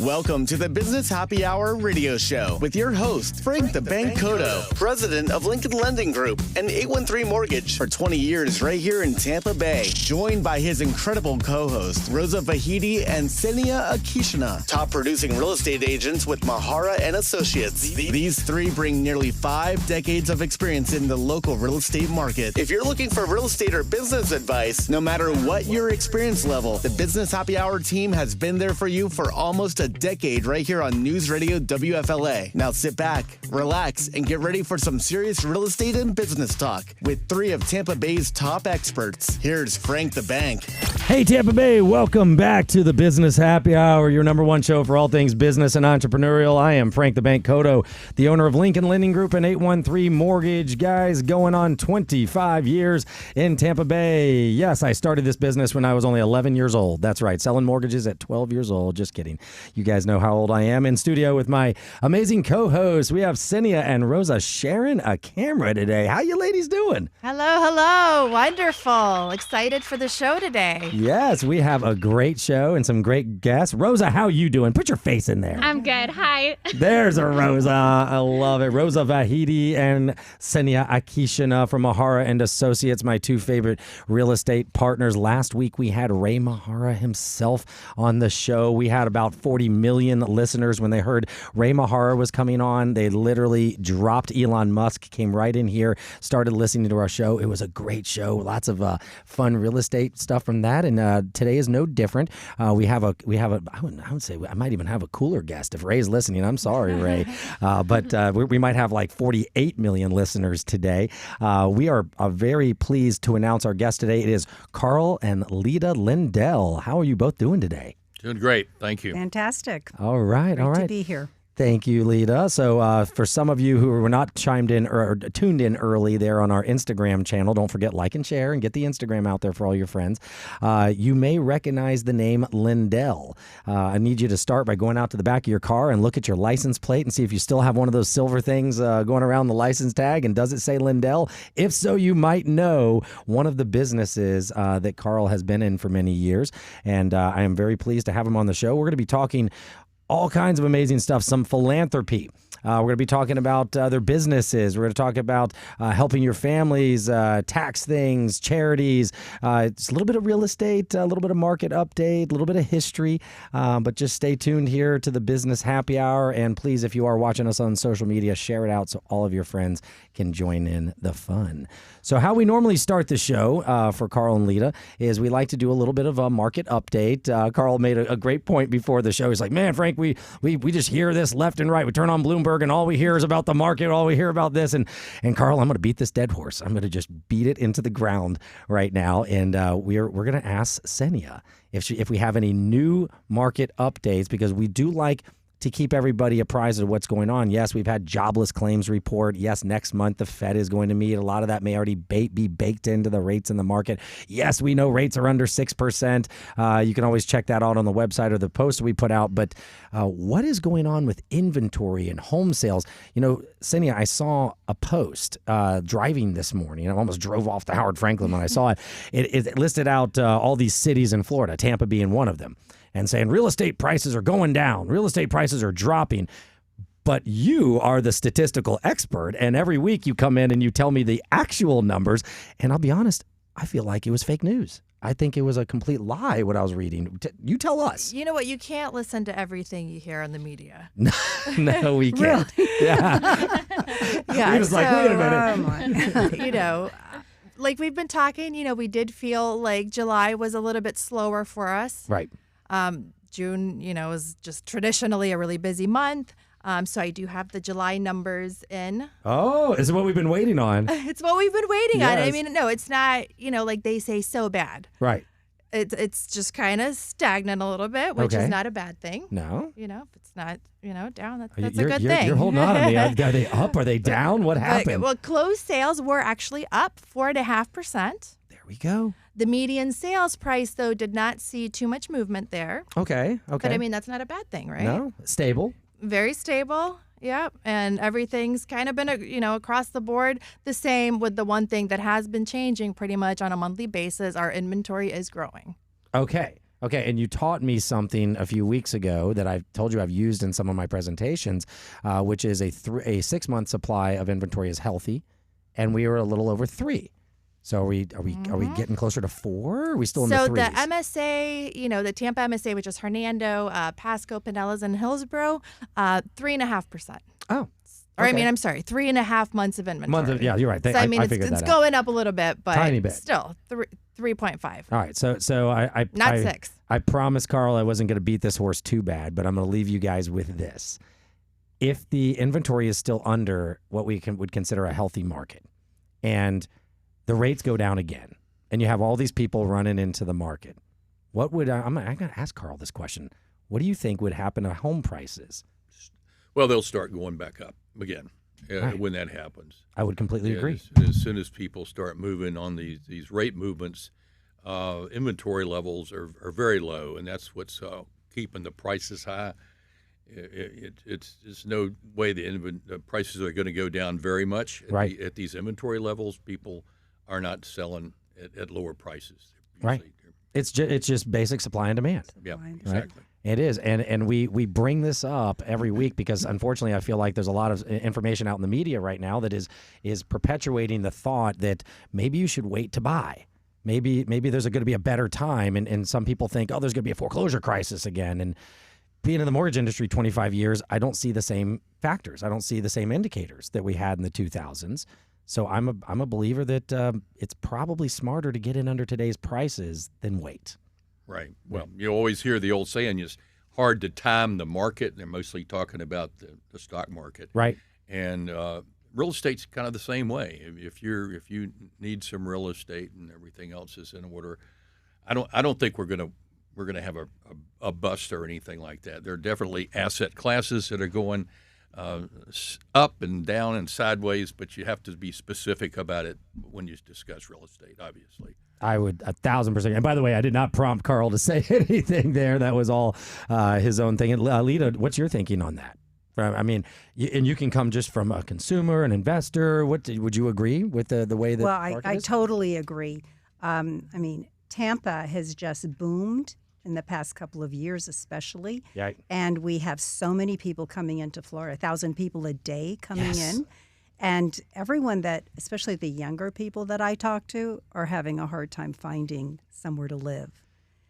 Welcome to the Business Happy Hour radio show with your host, Frank the Bank Cotto, president of Lincoln Lending Group and 813 Mortgage for 20 years right here in Tampa Bay. Joined by his incredible co-hosts, Rosa Vahidi and Senia Akishina, top producing real estate agents with Mahara and Associates. These three bring nearly 5 decades of experience in the local real estate market. If you're looking for real estate or business advice, no matter what your experience level, the Business Happy Hour team has been there for you for almost a decade right here on News Radio WFLA. Now sit back, relax, and get ready for some serious real estate and business talk with 3 of Tampa Bay's top experts. Here's Frank the Bank. Hey, Tampa Bay, welcome back to the Business Happy Hour, your number one show for all things business and entrepreneurial. I am Frank the Bank Cotto, the owner of Lincoln Lending Group and 813 Mortgage. Guys, going on 25 years in Tampa Bay. Yes, I started this business when I was only 11 years old. That's right, selling mortgages at 12 years old. Just kidding. You guys know how old I am. In studio with my amazing co-hosts, we have Senia and Rosa sharing a camera today. How you ladies doing? Hello. Wonderful. Excited for the show today. Yes, we have a great show and some great guests. Rosa, how you doing? Put your face in there. I'm good. Hi. There's a Rosa. I love it. Rosa Vahidi and Senia Akishina from Mahara and Associates, my 2 favorite real estate partners. Last week, we had Ray Mahara himself on the show. We had about 40 million listeners when they heard Ray Mahara was coming on. They literally dropped Elon Musk, came right in here, started listening to our show. It was a great show. Lots of fun real estate stuff from that. And today is no different. We have a I would say I might even have a cooler guest. If Ray's listening, I'm sorry, Ray. But we might have like 48 million listeners today. We are very pleased to announce our guest today. It is Carl and Lyda Lindell. How are you both doing today? Doing great. Thank you. Fantastic. All right. Great to be here. Thank you, Lyda. So for some of you who were not chimed in or tuned in early there on our Instagram channel, don't forget like and share and get the Instagram out there for all your friends. You may recognize the name Lindell. I need you to start by going out to the back of your car and look at your license plate and see if you still have one of those silver things going around the license tag. And does it say Lindell? If so, you might know one of the businesses that Carl has been in for many years. And I am very pleased to have him on the show. We're going to be talking all kinds of amazing stuff, some philanthropy. We're going to be talking about their businesses. We're going to talk about helping your families, tax things, charities. It's a little bit of real estate, a little bit of market update, a little bit of history. But just stay tuned here to the Business Happy Hour. And please, if you are watching us on social media, share it out so all of your friends can join in the fun. So how we normally start the show for Carl and Lyda is we like to do a little bit of a market update. Carl made a great point before the show. He's like, man, Frank, we just hear this left and right. We turn on Bloomberg and all we hear is about the market. All we hear about this. And Carl, I'm going to beat this dead horse. I'm going to just beat it into the ground right now. And we're going to ask Senia if we have any new market updates, because we do like to keep everybody apprised of what's going on. Yes, we've had jobless claims report. Yes, next month the Fed is going to meet. A lot of that may already be baked into the rates in the market. Yes, we know rates are under 6%. You can always check that out on the website or the post we put out. But what is going on with inventory and home sales? You know, Senia, I saw a post driving this morning. I almost drove off the Howard Franklin when I saw it. It listed out all these cities in Florida, Tampa being one of them, and saying real estate prices are going down, real estate prices are dropping. But you are the statistical expert, and every week you come in and you tell me the actual numbers, and I'll be honest, I feel like it was fake news. I think it was a complete lie what I was reading. You tell us. You know what? You can't listen to everything you hear on the media. No, we can't. Really? Yeah. Yeah. He was like, wait a minute. Like we've been talking, we did feel like July was a little bit slower for us. Right. June, is just traditionally a really busy month. So I do have the July numbers in. Oh, is it what we've been waiting on? It's what we've been waiting on. Yes. I mean, no, it's not, like they say, so bad. Right. It's just kind of stagnant a little bit, which is not a bad thing. No. If it's not, down, that's a good thing. You're holding on to me. Are they up? Are they down? What happened? Well, closed sales were actually up 4.5%. There we go. The median sales price, though, did not see too much movement there. Okay. But I mean, that's not a bad thing, right? No, stable. Very stable. Yeah, and everything's kind of been, across the board the same, with the one thing that has been changing pretty much on a monthly basis. Our inventory is growing. Okay. Okay, and you taught me something a few weeks ago that I've told you I've used in some of my presentations, which is a 6-month supply of inventory is healthy, and we are a little over 3. So are we getting closer to 4? Are we still in the 3s? So the MSA, the Tampa MSA, which is Hernando, Pasco, Pinellas, and Hillsborough, 3.5%. Oh. Or Okay. I'm sorry, 3.5 months of inventory. Yeah, you're right. So, I figured it's that out. going up a little bit, but Tiny bit. still 3.5. All right, so I Not 6. I promised Carl I wasn't going to beat this horse too bad, but I'm going to leave you guys with this. If the inventory is still under what we would consider a healthy market, and the rates go down again, and you have all these people running into the market, what would I'm going to ask Carl this question? What do you think would happen to home prices? Well, they'll start going back up again Right. when that happens. I would completely agree. As soon as people start moving on these rate movements, inventory levels are very low, and that's what's keeping the prices high. It's no way the prices are going to go down very much at these inventory levels. People are not selling at lower prices. Right. It's just basic supply and demand. Yeah, exactly. Right? It is, and we bring this up every week because unfortunately I feel like there's a lot of information out in the media right now that is perpetuating the thought that maybe you should wait to buy. Maybe there's going to be a better time, and some people think, oh, there's going to be a foreclosure crisis again. And being in the mortgage industry 25 years, I don't see the same factors. I don't see the same indicators that we had in the 2000s. So I'm a believer that it's probably smarter to get in under today's prices than wait. Right. Well, you always hear the old saying, it's hard to time the market. They're mostly talking about the stock market. Right. And real estate's kind of the same way. If you need some real estate and everything else is in order, I don't think we're gonna have a bust or anything like that. There are definitely asset classes that are going up and down and sideways, but you have to be specific about it when you discuss real estate, obviously. I would 1,000%. And by the way, I did not prompt Carl to say anything there. That was all his own thing. And Lyda, what's your thinking on that? I mean, and you can come just from a consumer, an investor. Would you agree with the way that? Well, I totally agree. I mean, Tampa has just boomed in the past couple of years, especially. Yeah. And we have so many people coming into Florida, 1,000 people a day coming in. And everyone especially the younger people that I talk to, are having a hard time finding somewhere to live.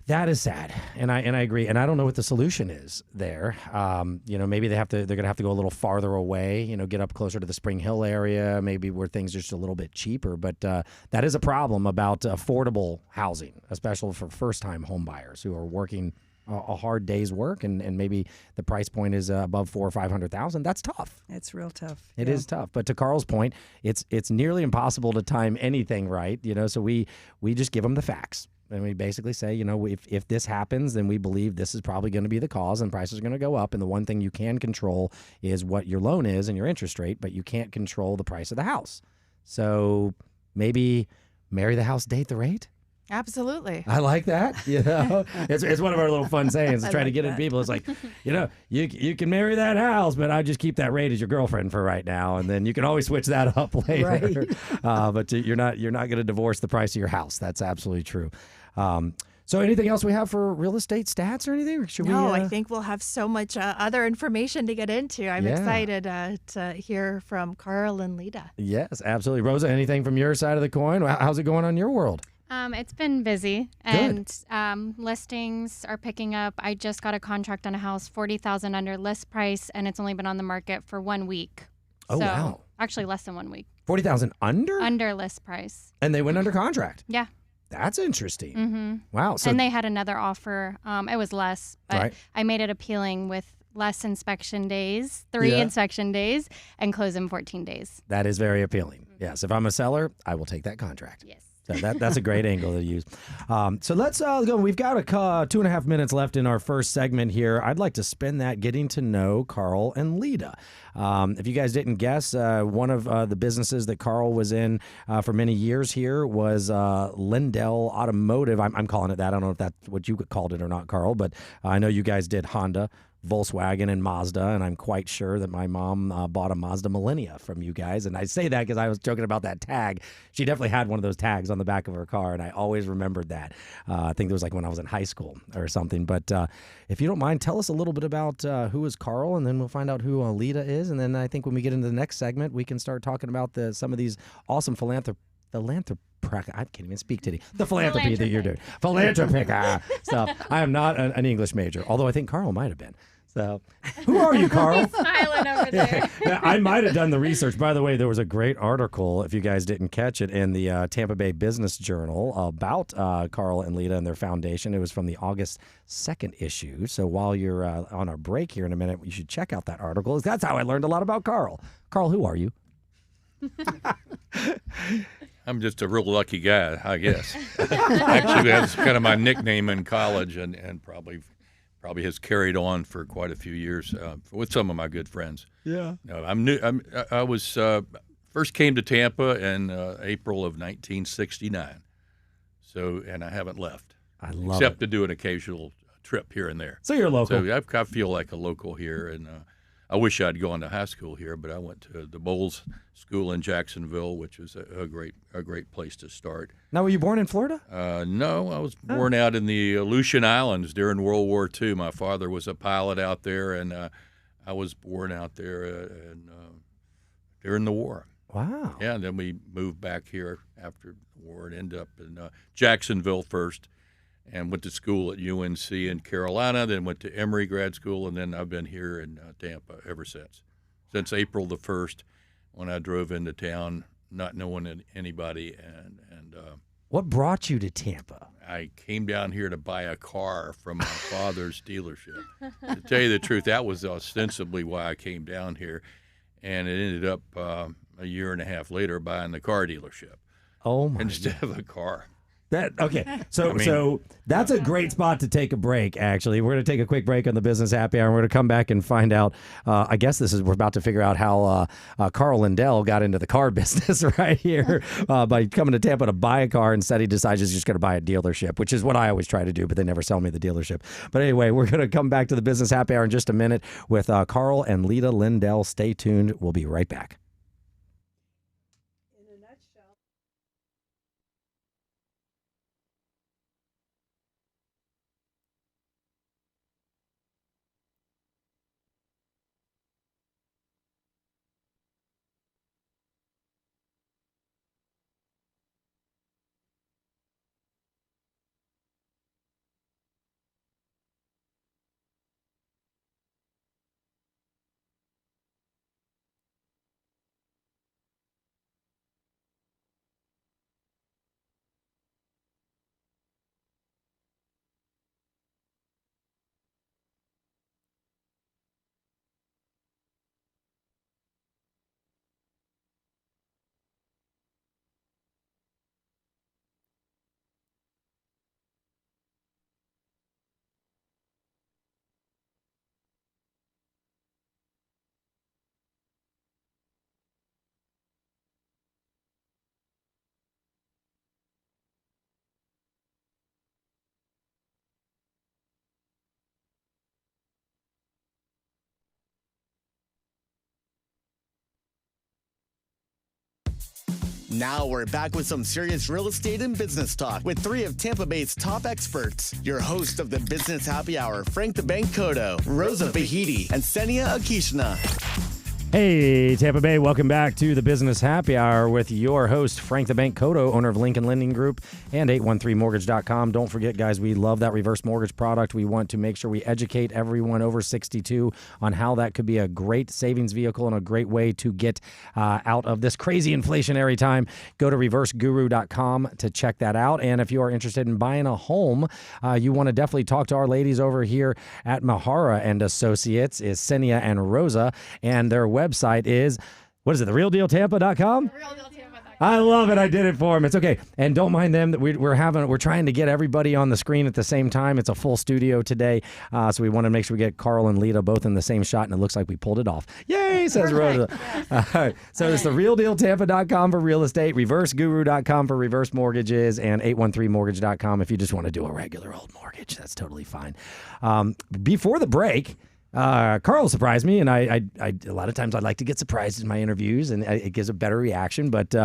That is sad, and I agree. And I don't know what the solution is there. Maybe they're going to have to go a little farther away. Get up closer to the Spring Hill area, maybe where things are just a little bit cheaper. But that is a problem about affordable housing, especially for first-time home buyers who are working a hard day's work, and maybe the price point is above $400,000 or $500,000. That's tough. It's real tough. It is tough. But to Carl's point, it's nearly impossible to time anything right. So we just give them the facts. And we basically say, if this happens, then we believe this is probably going to be the cause and prices are going to go up. And the one thing you can control is what your loan is and your interest rate, but you can't control the price of the house. So maybe marry the house, date the rate. Absolutely. I like that. It's one of our little fun sayings to try to get in people. It's like, you can marry that house, but I just keep that rate as your girlfriend for right now, and then you can always switch that up later. Right. But you're not going to divorce the price of your house. That's absolutely true. So anything else we have for real estate stats or anything? I think we'll have so much other information to get into. I'm excited to hear from Carl and Lyda. Yes, absolutely. Rosa, anything from your side of the coin? How's it going on your world? It's been busy, and listings are picking up. I just got a contract on a house, $40,000 under list price, and it's only been on the market for 1 week. Oh, wow. Actually, less than 1 week. $40,000 under? Under list price. And they went under contract? Yeah. That's interesting. Mm-hmm. Wow. So, and they had another offer. It was less, but I made it appealing with less inspection days, 3 inspection days, and close in 14 days. That is very appealing. Yes. If I'm a seller, I will take that contract. Yes. So that's a great angle to use. So let's go. We've got 2.5 minutes left in our first segment here. I'd like to spend that getting to know Carl and Lyda. If you guys didn't guess, one of the businesses that Carl was in for many years here was Lindell Automotive. I'm calling it that. I don't know if that's what you called it or not, Carl, but I know you guys did Honda, Volkswagen and Mazda, and I'm quite sure that my mom bought a Mazda Millennia from you guys. And I say that because I was joking about that tag. She definitely had one of those tags on the back of her car, and I always remembered that. I think it was like when I was in high school or something. But if you don't mind, tell us a little bit about who is Carl, and then we'll find out who Lyda is. And then I think when we get into the next segment, we can start talking about some of these awesome philanthropic. I can't even speak today. The philanthropy that you're doing. Philanthropic stuff. I am not an English major, although I think Carl might have been. So, who are you, Carl? Smiling over there. Now, I might have done the research. By the way, there was a great article, if you guys didn't catch it, in the Tampa Bay Business Journal about Carl and Lyda and their foundation. It was from the August 2nd issue. So while you're on our break here in a minute, you should check out that article. That's how I learned a lot about Carl. Carl, who are you? I'm just a real lucky guy, I guess. Actually, that's kind of my nickname in college, and probably has carried on for quite a few years with some of my good friends. Yeah. No, I'm new. I was first came to Tampa in April of 1969. So, and I haven't left. I love except it. to do an occasional trip here and there. So you're local. So I feel like a local here, and I wish I'd gone to high school here, but I went to the Bowles School in Jacksonville, which was a great place to start. Now, were you born in Florida? No, I was born out in the Aleutian Islands during World War II. My father was a pilot out there, and I was born out there during the war. Wow. Yeah, and then we moved back here after the war and ended up in Jacksonville first, and went to school at UNC in Carolina, then went to Emory Grad School, and then I've been here in Tampa ever since April the 1st, when I drove into town not knowing anybody. And what brought you to Tampa? I came down here to buy a car from my father's dealership. To tell you the truth, that was ostensibly why I came down here, and it ended up a year and a half later buying the car dealership. Oh my! Instead of a car. So that's a great spot to take a break. Actually, we're going to take a quick break on the Business Happy Hour, and we're going to come back and find out. I guess we're about to figure out how Carl Lindell got into the car business right here by coming to Tampa to buy a car. Instead, he decides he's just going to buy a dealership, which is what I always try to do, but they never sell me the dealership. But anyway, we're going to come back to the Business Happy Hour in just a minute with Carl and Lyda Lindell. Stay tuned. We'll be right back. Now we're back with some serious real estate and business talk with three of Tampa Bay's top experts. Your host of the Business Happy Hour, Frank the Bank Cotto, Rosa Fahidi, and Senia Akishna. Hey, Tampa Bay, welcome back to the Business Happy Hour with your host, Frank the Bank Cotto, owner of Lincoln Lending Group and 813mortgage.com. Don't forget, guys, we love that reverse mortgage product. We want to make sure we educate everyone over 62 on how that could be a great savings vehicle and a great way to get out of this crazy inflationary time. Go to reverseguru.com to check that out. And if you are interested in buying a home, you want to definitely talk to our ladies over here at Mahara and Associates, is Senia and Rosa, and their website is, what is it, therealdealtampa.com? I love it. I did it for them. It's okay. And don't mind them. That we're trying to get everybody on the screen at the same time. It's a full studio today. So we want to make sure we get Carl and Lyda both in the same shot, and it looks like we pulled it off. Yay, says Rosa. All right. So it's therealdealtampa.com for real estate, reverseguru.com for reverse mortgages, and 813mortgage.com if you just want to do a regular old mortgage. That's totally fine. Before the break, Carl surprised me, and I a lot of times I like to get surprised in my interviews, and it gives a better reaction. But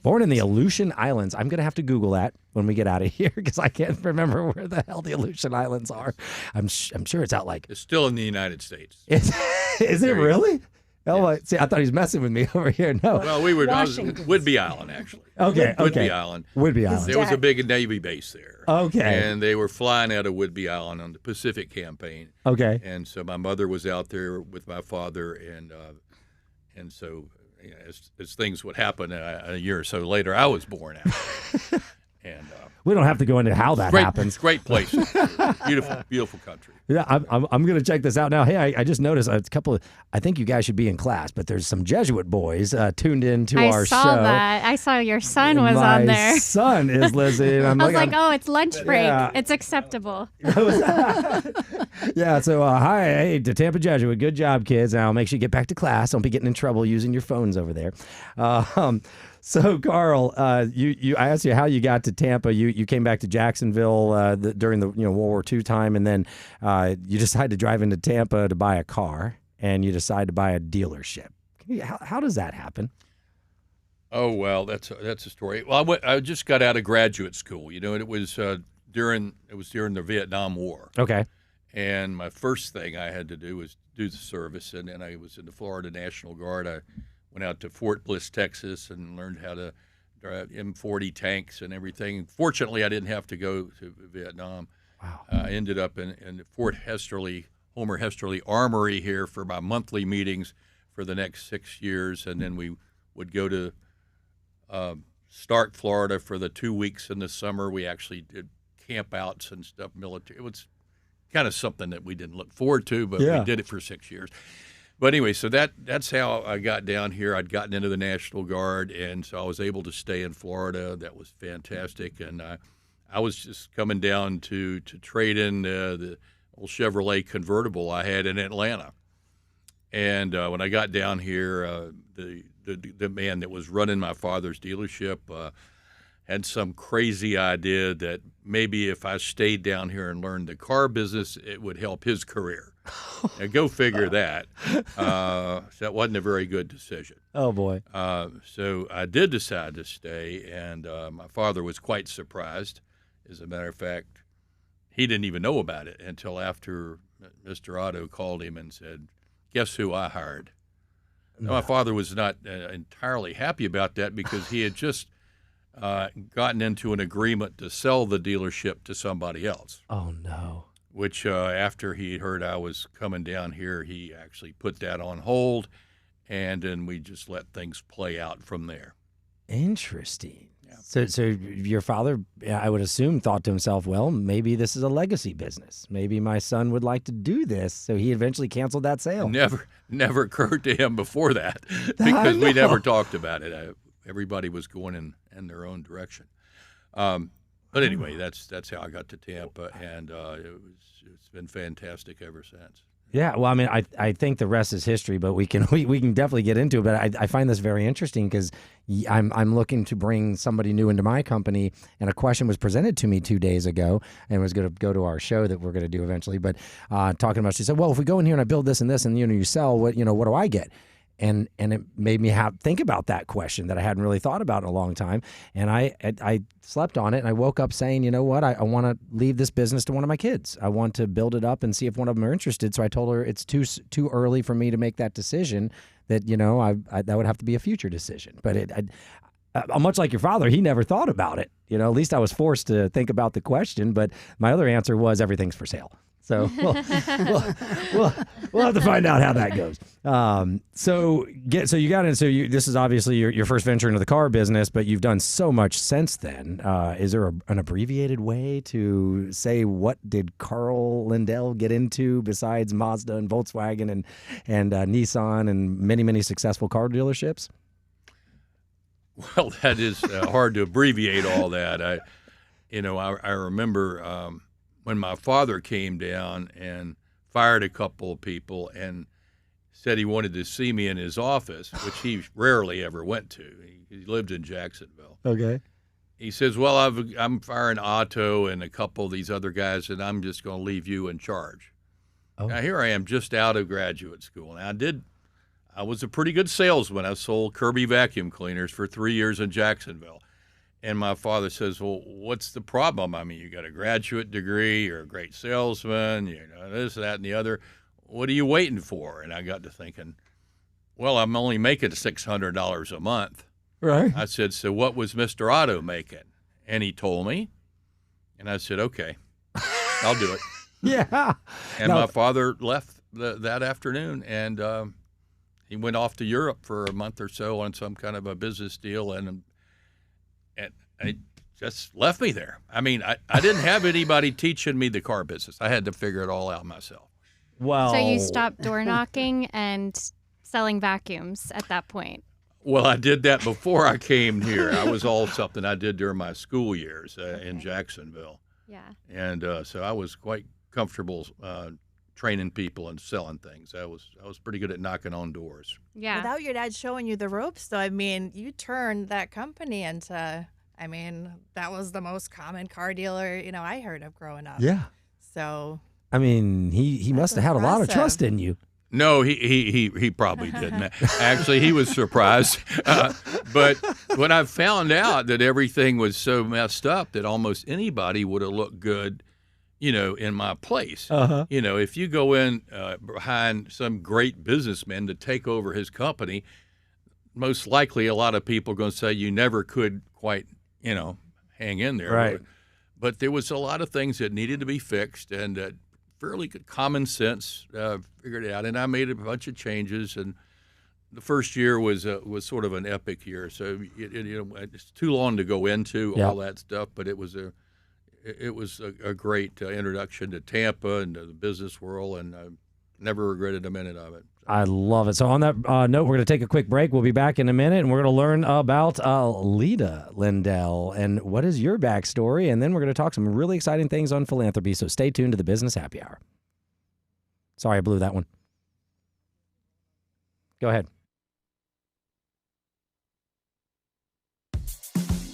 born in the Aleutian Islands, I'm gonna have to Google that when we get out of here because I can't remember where the hell the Aleutian Islands are. I'm sure it's out like. It's still in the United States. Is it really? Oh, see, I thought he was messing with me over here. No. Well, Whidbey Island, actually. Okay. Whidbey Island. Whidbey Island. There was a big Navy base there. Okay. And they were flying out of Whidbey Island on the Pacific campaign. Okay. And so my mother was out there with my father, and so as things would happen, a year or so later, I was born out. And we don't have to go into how that happens. Great place, beautiful country. Yeah, I'm going to check this out now. Hey, I just noticed a couple of. I think you guys should be in class, but there's some Jesuit boys tuned in to our show. I saw that. I saw your son was on there. My son is listening. I was like, oh, it's lunch break. Yeah. It's acceptable. Yeah. So hi, hey, to Tampa Jesuit. Good job, kids. Now make sure you get back to class. Don't be getting in trouble using your phones over there. So, Carl, I asked you how you got to Tampa. You came back to Jacksonville during the World War II time, and then you decided to drive into Tampa to buy a car, and you decided to buy a dealership. How does that happen? Oh well, that's a story. Well, I just got out of graduate school. It was during the Vietnam War. Okay. And my first thing I had to do was do the service, and then I was in the Florida National Guard. I went out to Fort Bliss, Texas, and learned how to drive M40 tanks and everything. Fortunately, I didn't have to go to Vietnam. Wow. I ended up in Fort Homer Hesterly Armory here for my monthly meetings for the next 6 years, and then we would go to Stark, Florida for the 2 weeks in the summer. We actually did camp outs and stuff, military. It was kind of something that we didn't look forward to, but we did it for 6 years. But anyway, so that's how I got down here. I'd gotten into the National Guard, and so I was able to stay in Florida. That was fantastic. And I was just coming down to trade in the old Chevrolet convertible I had in Atlanta. And when I got down here, the man that was running my father's dealership had some crazy idea that maybe if I stayed down here and learned the car business, it would help his career. Now, go figure that. So that wasn't a very good decision. Oh, boy. So I did decide to stay, and my father was quite surprised. As a matter of fact, he didn't even know about it until after Mr. Otto called him and said, guess who I hired? Now, my father was not entirely happy about that because he had just gotten into an agreement to sell the dealership to somebody else. Oh, no. Which after he heard I was coming down here, he actually put that on hold, and then we just let things play out from there. Interesting. Yeah. So your father, I would assume, thought to himself, well, maybe this is a legacy business. Maybe my son would like to do this. So he eventually canceled that sale. Never occurred to him before that because we never talked about it. Everybody was going in their own direction. But anyway, that's how I got to Tampa, and it's been fantastic ever since. Yeah, well, I mean, I think the rest is history, but we can definitely get into it. But I find this very interesting because I'm looking to bring somebody new into my company, and a question was presented to me 2 days ago, and was going to go to our show that we're going to do eventually. But talking about, she said, well, if we go in here and I build this and this, and you sell, what do I get? And it made me think about that question that I hadn't really thought about in a long time. And I slept on it, and I woke up saying, you know what, I want to leave this business to one of my kids. I want to build it up and see if one of them are interested. So I told her it's too early for me to make that decision, that, that would have to be a future decision. But much like your father, he never thought about it. At least I was forced to think about the question. But my other answer was everything's for sale. So we'll have to find out how that goes. So you got in. So this is obviously your first venture into the car business, but you've done so much since then. Is there an abbreviated way to say what did Carl Lindell get into besides Mazda and Volkswagen and Nissan and many, many successful car dealerships? Well, that is hard to abbreviate all that. I remember. When my father came down and fired a couple of people and said he wanted to see me in his office, which he rarely ever went to. He lived in Jacksonville. Okay. He says, well, I'm firing Otto and a couple of these other guys, and I'm just going to leave you in charge. Oh. Now here I am just out of graduate school. And I was a pretty good salesman. I sold Kirby vacuum cleaners for 3 years in Jacksonville. And my father says, well, what's the problem? I mean, you got a graduate degree, you're a great salesman, this, that, and the other. What are you waiting for? And I got to thinking, well, I'm only making $600 a month. Right. I said, so what was Mr. Otto making? And he told me. And I said, okay, I'll do it. Yeah. And my father left that afternoon, and he went off to Europe for a month or so on some kind of a business deal, and I just left me there. I mean, I didn't have anybody teaching me the car business. I had to figure it all out myself. Well, So you stopped door knocking and selling vacuums at that point. Well, I did that before I came here. I was all something I did during my school years in Jacksonville. Yeah. And so I was quite comfortable training people and selling things. I was pretty good at knocking on doors. Yeah. Without your dad showing you the ropes, though, I mean, you turned that company into, I mean, that was the most common car dealer, I heard of growing up. yeah. So, I mean, he must have had a lot of impressive. trust in you. No, he probably didn't. Actually, he was surprised. But when I found out that everything was so messed up that almost anybody would have looked good, in my place. Uh-huh. If you go in behind some great businessman to take over his company, most likely a lot of people are going to say you never could quite, hang in there. Right. But there was a lot of things that needed to be fixed, and fairly good common sense figured it out. And I made a bunch of changes, and the first year was sort of an epic year. So it's too long to go into all that stuff, but it was a great introduction to Tampa and to the business world, and I never regretted a minute of it. I love it. So on that note, we're going to take a quick break. We'll be back in a minute, and we're going to learn about Lyda Lindell and what is your backstory, and then we're going to talk some really exciting things on philanthropy. So stay tuned to the Business Happy Hour. Sorry, I blew that one. Go ahead.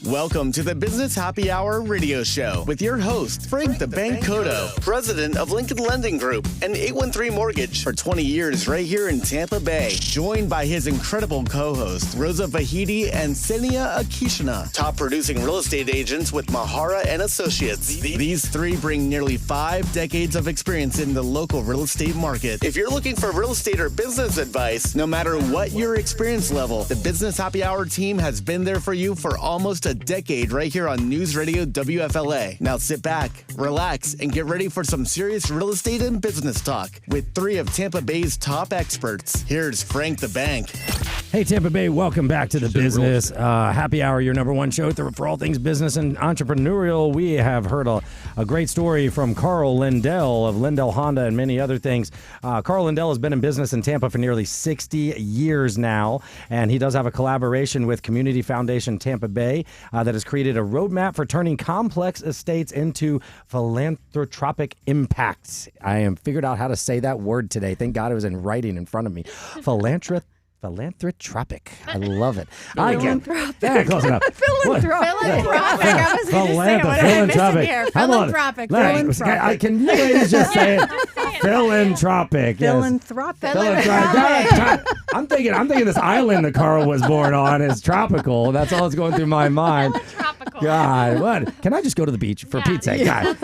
Welcome to the Business Happy Hour radio show with your host, Frank the Bank Cotto, president of Lincoln Lending Group and 813 Mortgage for 20 years right here in Tampa Bay. Joined by his incredible co-hosts, Rosa Vahidi and Senia Akishina, top producing real estate agents with Mahara and Associates. These three bring nearly 5 decades of experience in the local real estate market. If you're looking for real estate or business advice, no matter what your experience level, the Business Happy Hour team has been there for you for almost a decade right here on News Radio WFLA. Now sit back, relax, and get ready for some serious real estate and business talk with 3 of Tampa Bay's top experts. Here's Frank the Bank. Hey, Tampa Bay, welcome back to the Business Happy Hour, your number one show for all things business and entrepreneurial. We have heard a great story from Carl Lindell of Lindell Honda and many other things. Carl Lindell has been in business in Tampa for nearly 60 years now, and he does have a collaboration with Community Foundation Tampa Bay that has created a roadmap for turning complex estates into philanthropic impacts. I am figured out how to say that word today. Thank God it was in writing in front of me. Philanthropic. I love it. Philanthropic. Yeah, close enough. philanthropic. I was going to say, what am I missing here? Come on. Philanthropic. Can you ladies just say it? Philanthropic. Yes. Philanthropic. I'm thinking this island that Carl was born on is tropical. That's all that's going through my mind. Tropical. God, what? Can I just go to the beach for Pete's sake? God,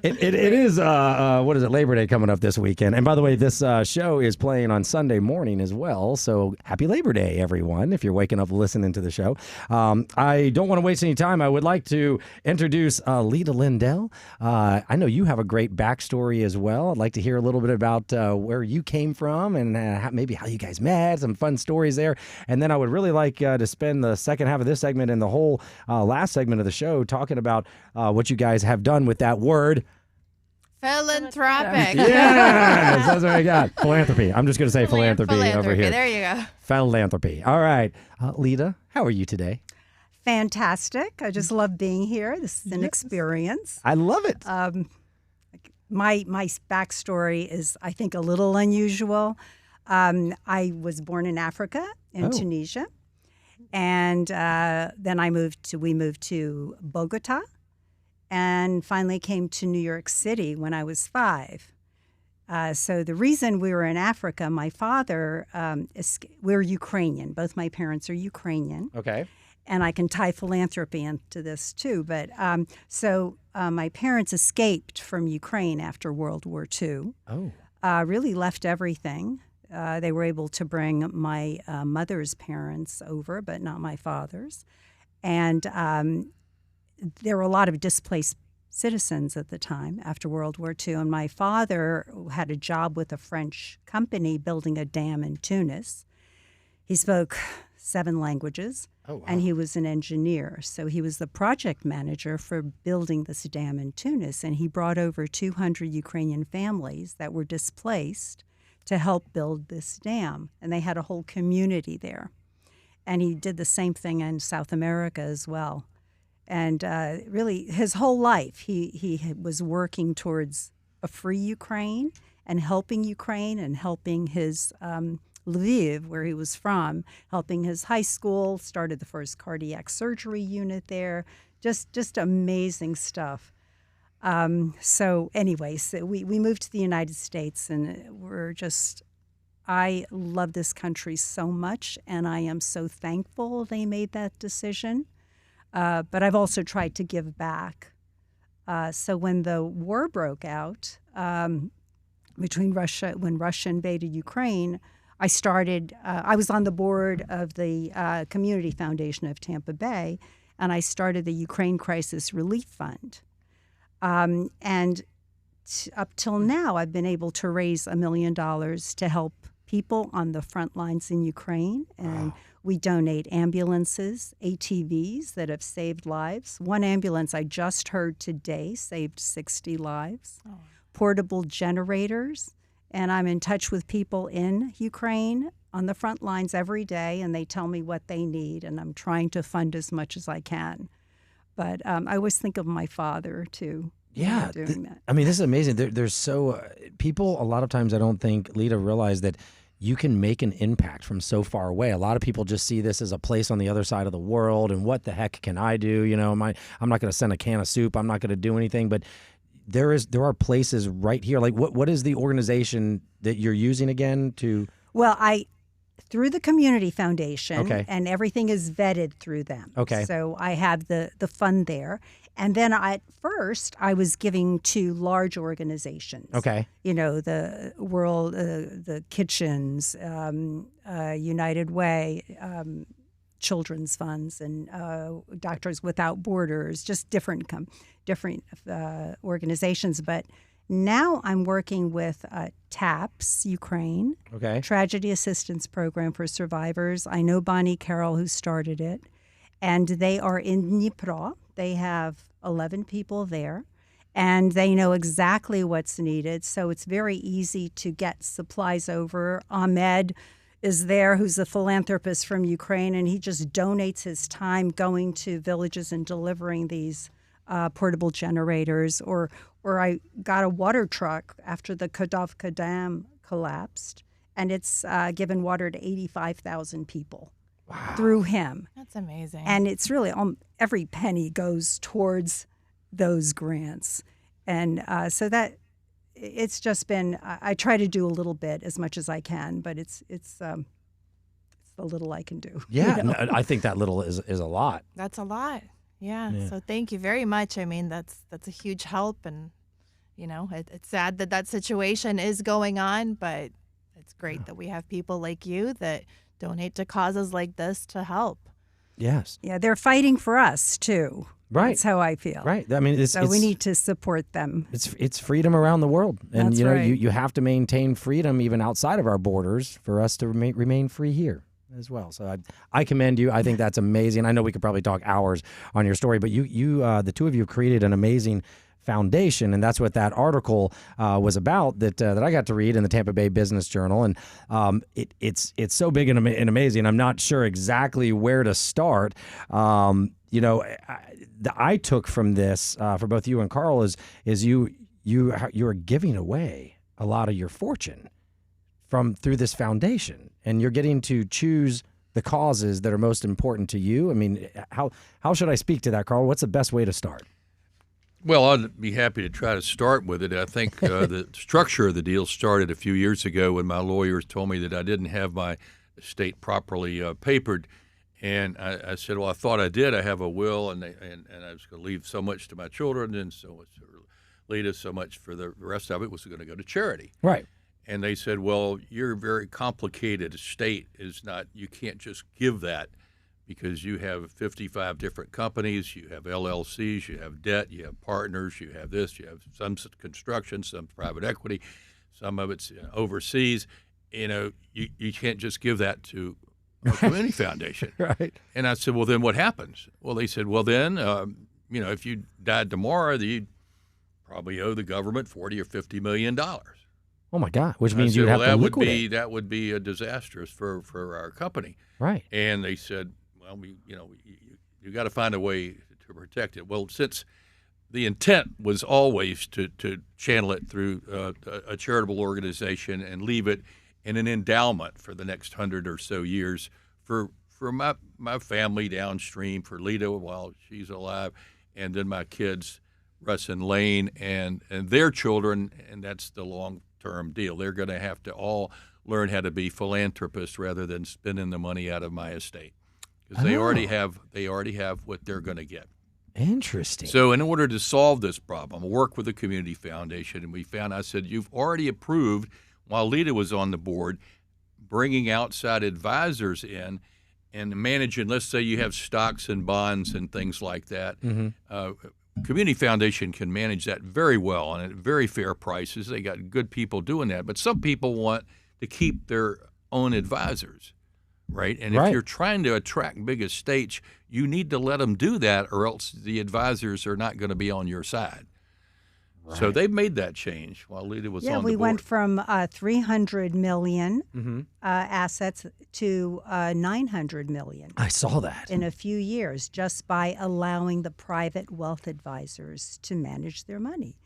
it is what is it? Labor Day coming up this weekend. And by the way, this show is playing on Sunday morning as well. So happy Labor Day, everyone! If you're waking up listening to the show, I don't want to waste any time. I would like to introduce Lyda Lindell. I know you have a great backstory as well. I'd like to hear a little bit about where you came from and maybe how you guys met. Some fun stories there, and then I would really like to spend the second half of this segment and the whole last segment of the show talking about what you guys have done with that word. Philanthropic. Yes, that's what I got. Philanthropy. I'm just going to say philanthropy over here. There you go. Philanthropy. All right. Lyda, how are you today? Fantastic. I just love being here. This is an experience. I love it. My backstory is, I think, a little unusual. I was born in Africa, in Tunisia. And then we moved to Bogota, and finally came to New York City when I was 5. So the reason we were in Africa, my father, we're Ukrainian. Both my parents are Ukrainian. Okay. And I can tie philanthropy into this too. But my parents escaped from Ukraine after World War II. Oh. Really left everything. They were able to bring my mother's parents over, but not my father's. And there were a lot of displaced citizens at the time after World War II. And my father had a job with a French company building a dam in Tunis. He spoke 7 languages. Oh, wow. And he was an engineer. So he was the project manager for building this dam in Tunis. And he brought over 200 Ukrainian families that were displaced to help build this dam. And they had a whole community there. And he did the same thing in South America as well. And really, his whole life, he was working towards a free Ukraine and helping his Lviv, where he was from, helping his high school, started the first cardiac surgery unit there. Just amazing stuff. So we moved to the United States, and I love this country so much, and I am so thankful they made that decision. But I've also tried to give back. So when the war broke out when Russia invaded Ukraine, I was on the board of the Community Foundation of Tampa Bay, and I started the Ukraine Crisis Relief Fund. Up till now, I've been able to raise $1 million to help people on the front lines in Ukraine. And we donate ambulances, ATVs that have saved lives. One ambulance I just heard today saved 60 lives. Oh. Portable generators. And I'm in touch with people in Ukraine on the front lines every day, and they tell me what they need, and I'm trying to fund as much as I can. But I always think of my father, too. Yeah. Doing that. I mean, this is amazing. There's people, a lot of times I don't think, Lyda, realize that you can make an impact from so far away. A lot of people just see this as a place on the other side of the world, and what the heck can I do? You know, I'm not going to send a can of soup. I'm not going to do anything, but there are places right here. Like what is the organization that you're using again to? Well, through the Community Foundation, okay, and everything is vetted through them. Okay. So I have the fund there. And then at first I was giving to large organizations. Okay. You know, the World, the Kitchens, United Way, children's funds, and Doctors Without Borders, just different organizations. But now I'm working with TAPS Ukraine, okay, Tragedy Assistance Program for Survivors. I know Bonnie Carroll, who started it, and they are in Dnipro. They have 11 people there, and they know exactly what's needed. So it's very easy to get supplies over. Ahmed is there, who's a philanthropist from Ukraine, and he just donates his time going to villages and delivering these portable generators. Or I got a water truck after the Kadovka Dam collapsed, and it's given water to 85,000 people. Wow. Through him. That's amazing. And it's really every penny goes towards those grants. And so that it's just been, I try to do a little bit as much as I can, but it's the little I can do. Yeah, you know? I think that little is a lot. That's a lot. Yeah. So thank you very much. I mean, that's a huge help, and it's sad that situation is going on, but it's great that we have people like you that donate to causes like this to help. Yes. Yeah, they're fighting for us too. Right. That's how I feel. Right. I mean, we need to support them. It's freedom around the world, and That's right. you have to maintain freedom even outside of our borders for us to remain free here as well. So I commend you. I think that's amazing. I know we could probably talk hours on your story, but you the two of you created an amazing foundation, and that's what that article was about that I got to read in the Tampa Bay Business Journal. And it's so big and amazing. I'm not sure exactly where to start. I took from this for both you and Carl is you're giving away a lot of your fortune through this foundation, and you're getting to choose the causes that are most important to you. I mean, how should I speak to that, Carl? What's the best way to start? Well, I'd be happy to try to start with it. I think the structure of the deal started a few years ago when my lawyers told me that I didn't have my estate properly papered. And I said, well, I thought I did. I have a will, and I was going to leave so much to my children and so much to Lyda, so much for the rest of it was going to go to charity. Right. And they said, well, your very complicated estate is not, you can't just give that because you have 55 different companies, you have LLCs, you have debt, you have partners, you have this, you have some construction, some private equity, some of it's overseas. You can't just give that to a community foundation. Right. And I said, well, then what happens? Well, they said, well, then, if you died tomorrow, you'd probably owe the government $40 or $50 million. Oh my God! Which means you you have to liquidate. That would be disastrous for our company. Right. And they said, well, you got to find a way to protect it. Well, since the intent was always to channel it through a charitable organization and leave it in an endowment for the next 100 or so years for my family downstream, for Lyda while she's alive, and then my kids, Russ and Lane, and their children, and that's the long-term deal. They're going to have to all learn how to be philanthropists rather than spending the money out of my estate, because they already have what they're going to get. Interesting. So in order to solve this problem, I worked with the Community Foundation, and I said, you've already approved, while Lyda was on the board, bringing outside advisors in and managing, let's say you have stocks and bonds and things like that. Mm-hmm. Community Foundation can manage that very well and at very fair prices. They got good people doing that. But some people want to keep their own advisors, right? And if you're trying to attract big estates, you need to let them do that, or else the advisors are not going to be on your side. Right. So they've made that change while Lyda was on the board. Yeah, we went from $300 million assets to $900 million. I saw that. In a few years, just by allowing the private wealth advisors to manage their money.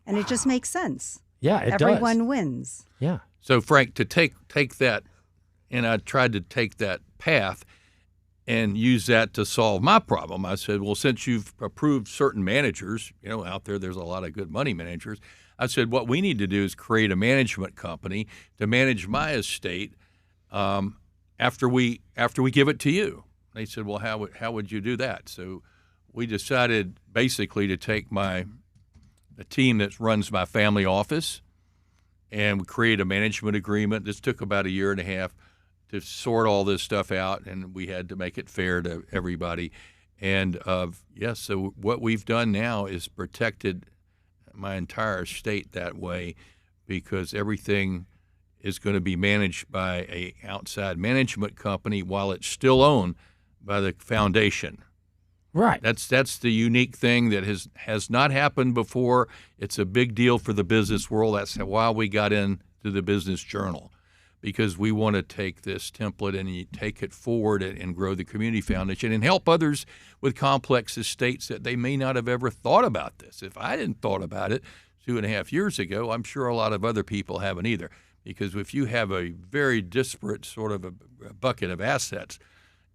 And it just makes sense. Yeah, it does. Everyone wins. Yeah. So, Frank, to take that, and I tried to take that path and use that to solve my problem. I said, well, since you've approved certain managers, out there's a lot of good money managers. I said, what we need to do is create a management company to manage my estate after we give it to you. They said, well, how would you do that? So we decided basically to take the team that runs my family office and create a management agreement. This took about a year and a half to sort all this stuff out, and we had to make it fair to everybody. And so what we've done now is protected my entire estate that way, because everything is going to be managed by a outside management company while it's still owned by the foundation. Right. That's the unique thing that has not happened before. It's a big deal for the business world. That's why we got into the Business Journal, because we want to take this template and take it forward and grow the Community Foundation and help others with complex estates that they may not have ever thought about this. If I didn't thought about it 2.5 years ago, I'm sure a lot of other people haven't either. Because if you have a very disparate sort of a bucket of assets,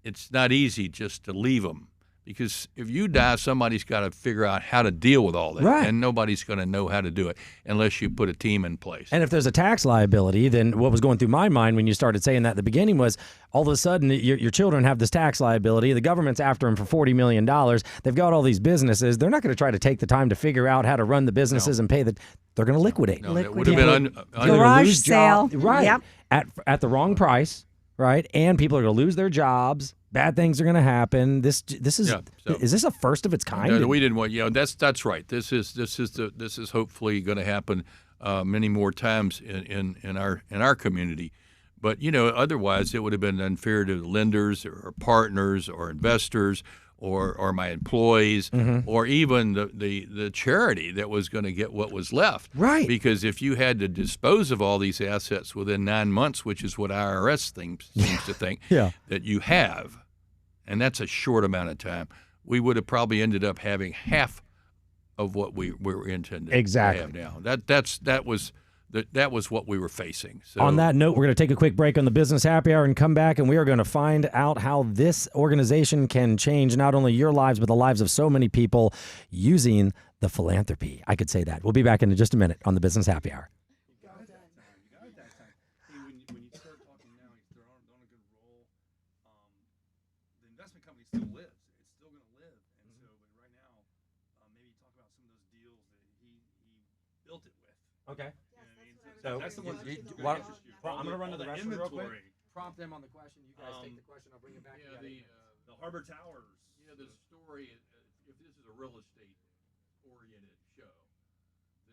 it's not easy just to leave them. Because if you die, somebody's got to figure out how to deal with all that. Right. And nobody's going to know how to do it unless you put a team in place. And if there's a tax liability, then what was going through my mind when you started saying that at the beginning was all of a sudden your children have this tax liability. The government's after them for $40 million. They've got all these businesses. They're not going to try to take the time to figure out how to run the businesses and pay they're going to liquidate. No, that would have been garage sale. Right. Yep. At the wrong price. Right. And people are going to lose their jobs. Bad things are going to happen. Is this a first of its kind? No, we didn't want. That's right. This is hopefully going to happen many more times in our community. But otherwise it would have been unfair to lenders or partners or investors or my employees or even the charity that was going to get what was left. Right. Because if you had to dispose of all these assets within 9 months, which is what IRS seems to think that you have, and that's a short amount of time, we would have probably ended up having half of what we were intended to have now. That was what we were facing. So, on that note, we're going to take a quick break on the Business Happy Hour and come back, and we are going to find out how this organization can change not only your lives, but the lives of so many people using the philanthropy. I could say that. We'll be back in just a minute on the Business Happy Hour. When you start talking now, they're on a good roll. The investment company still lives. It's still going to live. And so, but right now, maybe talk about some of those deals that he built it with. Okay. You know what I mean? So that's the one that I'm going to run to the restroom real quick. inventory. Prompt them on the question. You guys take the question. I'll bring it back. Yeah, The Harbor Towers. yeah, the story. If this is a real estate oriented show,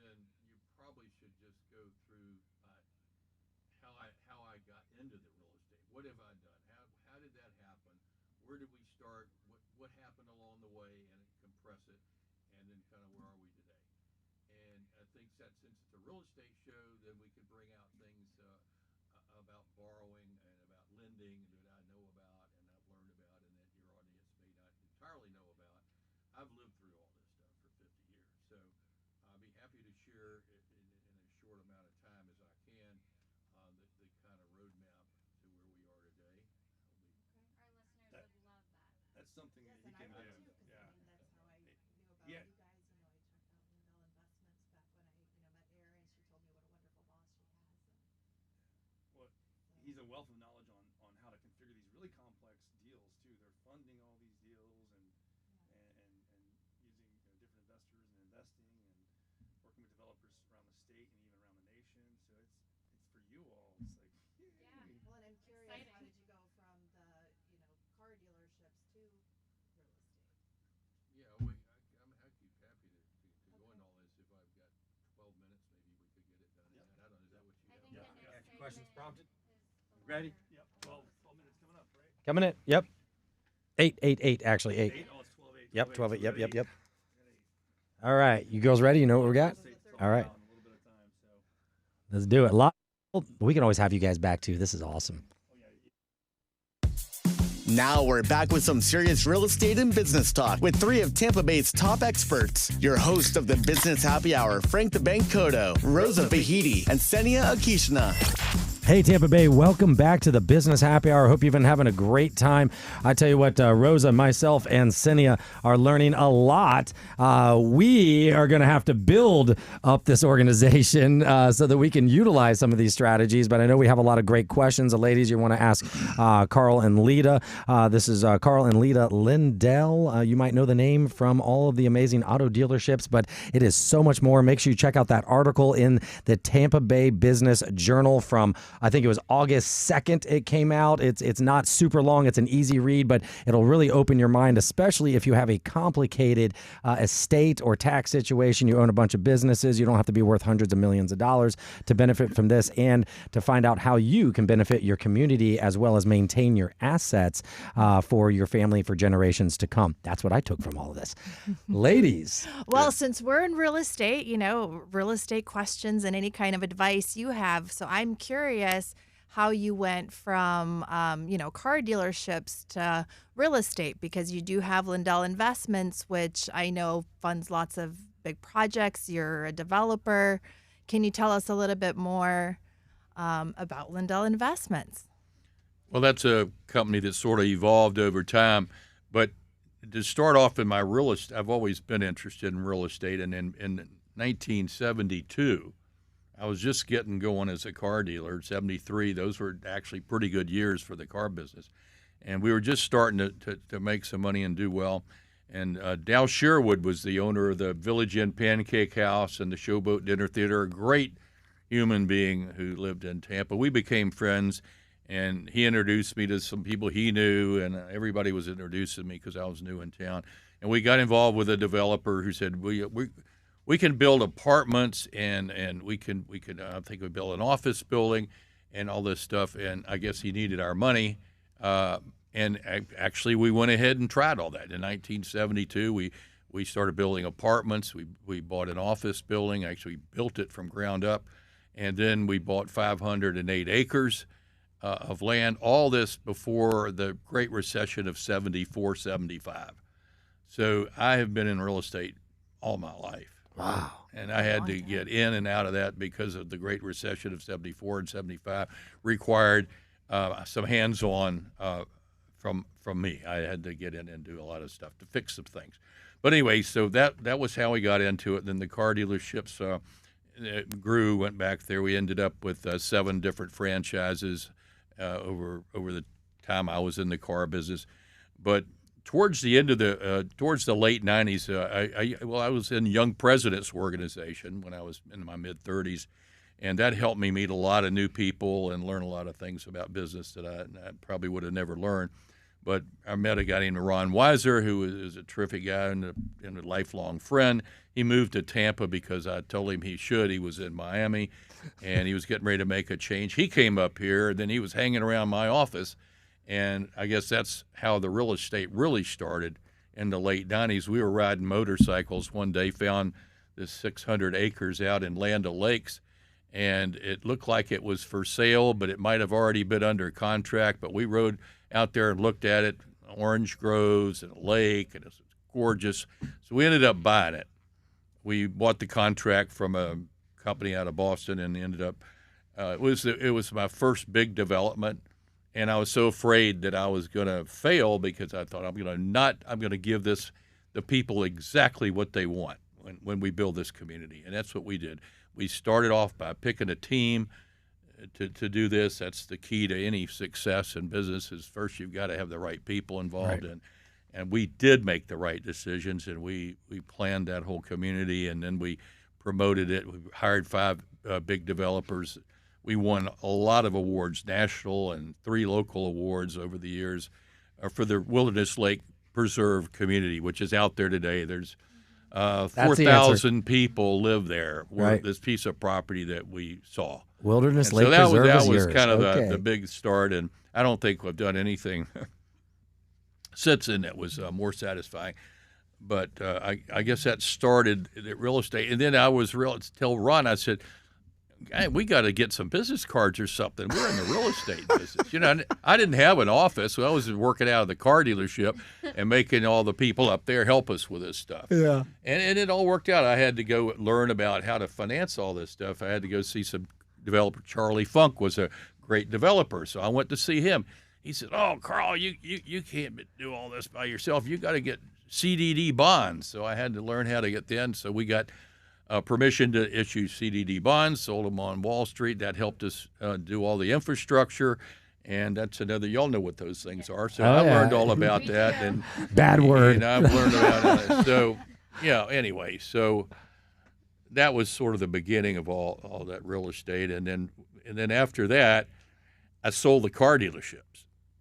then you probably should just go through how I got into the real estate. What have I done? How did that happen? Where did we start? What happened along the way, and compress it, and then kind of where are we today? And I think that since it's a real estate show, then we could bring out things about borrowing and about lending that I know about and I've learned about, and that your audience may not entirely know about. I've lived through all this stuff for 50 years, so I'll be happy to share it in a short amount of time as I can the kind of roadmap to where we are today. Our listeners would love that. That's something that he can do. Yeah. That's how I knew about Yeah. you guys. I checked out Lindell Investments back when I met Erin. She told me what a wonderful boss she has. Well, he's a wealth of knowledge on how to configure these really complex deals too. They're funding all these deals and using different investors and investing and working with developers around the state and even around the nation. So it's for you all. It's like Well, and I'm curious, Exciting. how did you go from the car dealerships to real estate? Yeah, I'm happy to go into all this. If I've got 12 minutes, maybe we could get it done. I don't know. Is that what you I have? think the next Questions segment prompted? is the Ready? Yep. 12 minutes coming up, right? Coming in. Yep. 8 actually. 8. 8. Oh, it's 12-8. Yep. 12. So Yep. we Yep. got Yep. All right. You girls ready? You know what we got? All right. a little bit of time. So Let's do it. We can always have you guys back too. This is awesome. Now we're back with some serious real estate and business talk with three of Tampa Bay's top experts. Your host of the Business Happy Hour, Frank the Bank Cotto, Rosa Vahidi, and Senia Akishna. Hey, Tampa Bay, welcome back to the Business Happy Hour. Hope you've been having a great time. I tell you what, Rosa, myself, and Senia are learning a lot. We are going to have to build up this organization so that we can utilize some of these strategies. But I know we have a lot of great questions. Ladies, you want to ask Carl and Lyda. This is Carl and Lyda Lindell. You might know the name from all of the amazing auto dealerships, but it is so much more. Make sure you check out that article in the Tampa Bay Business Journal from I think it was August 2nd it came out. It's not super long. It's an easy read, but it'll really open your mind, especially if you have a complicated estate or tax situation. You own a bunch of businesses. You don't have to be worth hundreds of millions of dollars to benefit from this and to find out how you can benefit your community as well as maintain your assets for your family for generations to come. That's what I took from all of this. Ladies. Well, since we're in real estate, real estate questions and any kind of advice you have. So I'm curious how you went from, car dealerships to real estate, because you do have Lindell Investments, which I know funds lots of big projects. You're a developer. Can you tell us a little bit more about Lindell Investments? Well, that's a company that sort of evolved over time. But to start off in my real estate, I've always been interested in real estate. And in 1972, I was just getting going as a car dealer. 73, those were actually pretty good years for the car business. And we were just starting to make some money and do well. And Dow Sherwood was the owner of the Village Inn Pancake House and the Showboat Dinner Theater, a great human being who lived in Tampa. We became friends, and he introduced me to some people he knew, and everybody was introducing me because I was new in town. And we got involved with a developer who said, we can build apartments and we can I think we built an office building and all this stuff. And I guess he needed our money. And actually we went ahead and tried all that. In 1972, we started building apartments. We bought an office building, actually built it from ground up. And then we bought 508 acres of land, all this before the Great Recession of 74, 75. So I have been in real estate all my life. Wow. And I had to get in and out of that because of the Great Recession of 74 and 75 required some hands-on from me. I had to get in and do a lot of stuff to fix some things. But anyway, so that was how we got into it. Then the car dealerships it grew, went back there. We ended up with 7 different franchises over the time I was in the car business. But towards the end of towards the late 90s, I was in Young Presidents Organization when I was in my mid-30s, and that helped me meet a lot of new people and learn a lot of things about business that I probably would have never learned. But I met a guy named Ron Weiser, who is a terrific guy and a lifelong friend. He moved to Tampa because I told him he should. He was in Miami, and he was getting ready to make a change. He came up here, and then he was hanging around my office, and I guess that's how the real estate really started in the late 90s. We were riding motorcycles one day, found this 600 acres out in Land O'Lakes, and it looked like it was for sale, but it might have already been under contract. But we rode out there and looked at it, orange groves and a lake, and it was gorgeous. So we ended up buying it. We bought the contract from a company out of Boston, and ended up it was my first big development, and I was so afraid that I was going to fail because I thought I'm going to give the people exactly what they want when we build this community, and that's what we did. We started off by picking a team to do this. That's the key to any success in business. Is first you've got to have the right people involved, Right. and we did make the right decisions, and we planned that whole community, and then we promoted it. We hired 5 big developers. We won a lot of awards, national and 3 local awards over the years for the Wilderness Lake Preserve community, which is out there today. There's 4,000 people live there. Right. This piece of property that we saw. Wilderness And Lake so that Preserve was, is that was yours. kind of Okay. the big start, and I don't think we've done anything since then that was more satisfying. But I guess that started the real estate, and then I was tell Ron, I said, "Hey, we got to get some business cards or something. We're in the real estate business." You know, I didn't have an office, so I was working out of the car dealership and making all the people up there help us with this stuff. Yeah. And it all worked out. I had to go learn about how to finance all this stuff. I had to go see some developer. Charlie Funk was a great developer, so I went to see him. He said, "Oh, Carl, you can't do all this by yourself. You got to get CDD bonds." So I had to learn how to get them. So we got permission to issue CDD bonds, sold them on Wall Street. That helped us do all the infrastructure, and that's another. Y'all know what those things are. So I learned all about that. And Bad word. And I've learned about it. So yeah. Anyway, so that was sort of the beginning of all that real estate, and then after that, I sold the car dealerships.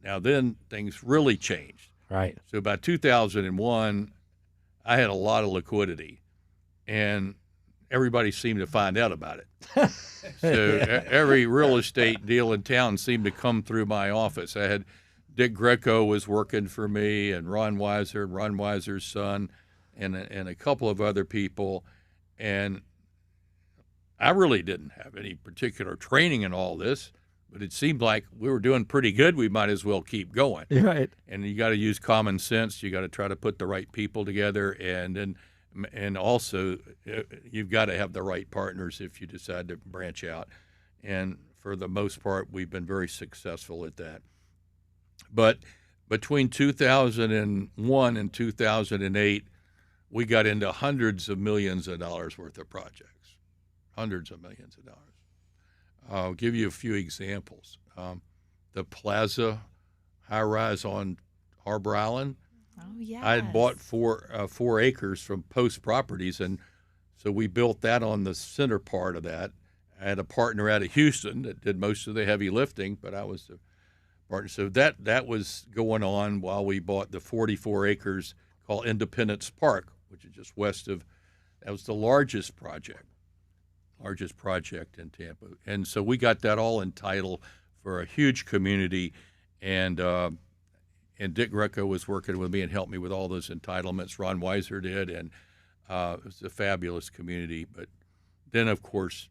Now then, things really changed. Right. So about 2001, I had a lot of liquidity, and everybody seemed to find out about it. So every real estate deal in town seemed to come through my office. I had Dick Greco was working for me, and Ron Weiser's son, and a couple of other people, and I really didn't have any particular training in all this, but it seemed like we were doing pretty good. We might as well keep going. Right. And you got to use common sense. You got to try to put the right people together, and also you've got to have the right partners if you decide to branch out. And for the most part, we've been very successful at that. But between 2001 and 2008, we got into hundreds of millions of dollars worth of projects, hundreds of millions of dollars. I'll give you a few examples. The Plaza high-rise on Harbor Island. Oh, yes. I had bought 4 acres from Post Properties, and so we built that on the center part of that. I had a partner out of Houston that did most of the heavy lifting, but I was the partner. So that was going on while we bought the 44 acres called Independence Park, which is just west of. That was the largest project in Tampa. And so we got that all entitled for a huge community, and Dick Greco was working with me and helped me with all those entitlements. Ron Weiser did, and it was a fabulous community. But then, of course,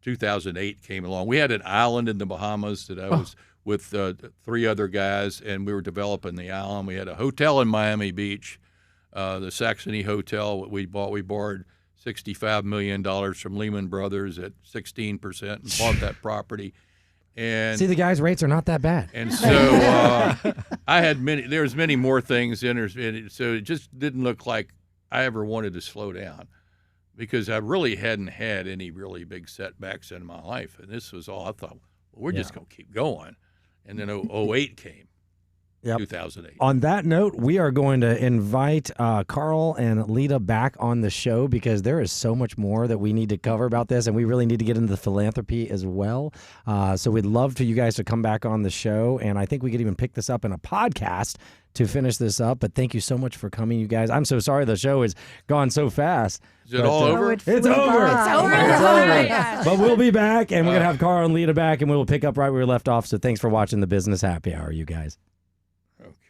2008 came along. We had an island in the Bahamas that I was with 3 other guys, and we were developing the island. We had a hotel in Miami Beach, the Saxony Hotel we bought. We borrowed $65 million from Lehman Brothers at 16% and bought that property. And See, the guys' rates are not that bad. And so I had there was many more things in there, so it just didn't look like I ever wanted to slow down because I really hadn't had any really big setbacks in my life. And this was all I thought, well, we're just going to keep going. And then 08 came. Yep. 2008. On that note, we are going to invite Carl and Lyda back on the show because there is so much more that we need to cover about this, and we really need to get into the philanthropy as well. So we'd love for you guys to come back on the show, and I think we could even pick this up in a podcast to finish this up. But thank you so much for coming, you guys. I'm so sorry the show has gone so fast. Is it all over? It's over. It's over. But we'll be back, and we're going to have Carl and Lyda back, and we'll pick up right where we left off. So thanks for watching the Business Happy Hour, you guys. Okay.